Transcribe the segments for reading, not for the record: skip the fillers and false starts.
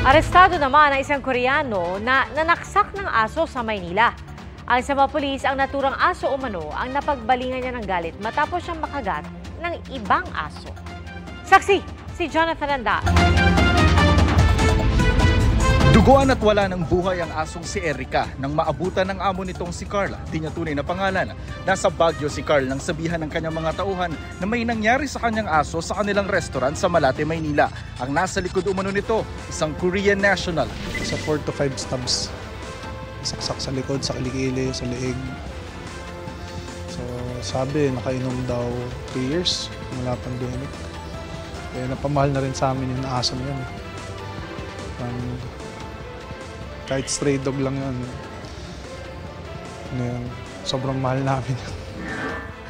Arestado naman ang isang Koreano na nanaksak ng aso sa Maynila. Ayon sa mga pulis, ang naturang aso umano ang napagbalingan niya ng galit matapos siyang makagat ng ibang aso. Saksi, si Jonathan Anda. Duguan at wala ng buhay ang asong si Erica nang maabutan ng amo nitong si Carla, di niya tunay na pangalan. Nasa Baguio si Carl nang sabihan ng kanyang mga tauhan na may nangyari sa kanyang aso sa kanilang restaurant sa Malate, Maynila. Ang nasa likod umano nito, isang Korean national. Sa 4 to 5 stabs. Saksak sa likod, sa kilikili, sa leeg. So sabi, nakainom daw 3 years mula pandemic. Napamahal na rin sa amin yung aso na yun. Kahit stray dog lang yun. Sobrang mahal namin.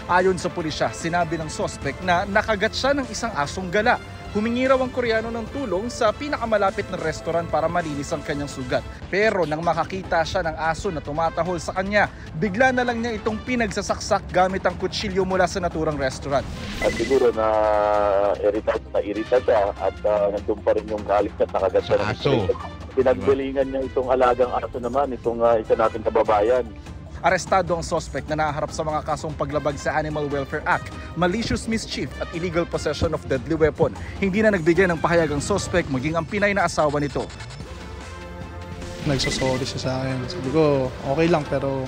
Ayon sa pulisya, sinabi ng suspect na nakagat siya ng isang asong gala. Humingi raw ang Koreano ng tulong sa pinakamalapit na restaurant para malinis ang kanyang sugat. Pero nang makakita siya ng aso na tumatahol sa kanya, bigla na lang niya itong pinagsasaksak gamit ang kutsilyo mula sa naturang restaurant. At siguro na irita siya at nandun pa rin yung galit at nakagat siya ng aso. Pinagbalingan niya itong alagang aso naman, itong isa nating kababayan. Arestado ang suspect na naharap sa mga kasong paglabag sa Animal Welfare Act, malicious mischief at illegal possession of deadly weapon. Hindi na nagbigay ng pahayag ang suspect maging ang Pinay na asawa nito. Nagsasorry siya sa akin. Sabi ko, okay lang pero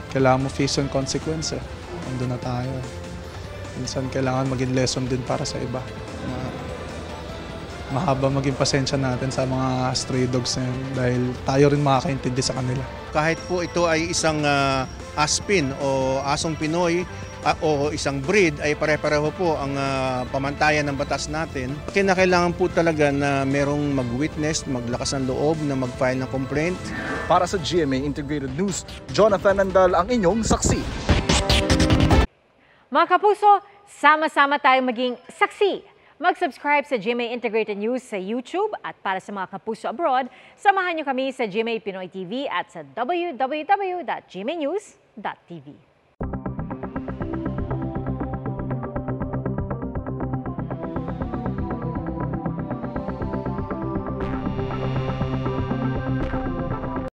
kailangan mo face and consequence eh. Nandun na tayo. Minsan kailangan maging lesson din para sa iba. Mahaba maging pasensya natin sa mga stray dogs na yun dahil tayo rin makakaintindi sa kanila. Kahit po ito ay isang aspin o asong Pinoy o isang breed ay pare-pareho po ang pamantayan ng batas natin. Kinakailangan po talaga na merong mag-witness, maglakas ng loob na mag-file ng complaint. Para sa GMA Integrated News, Jonathan Andal ang inyong saksi. Mga kapuso, sama-sama tayong maging saksi. Mag-subscribe sa GMA Integrated News sa YouTube at para sa mga kapuso abroad, samahan niyo kami sa GMA Pinoy TV at sa www.gmanews.tv.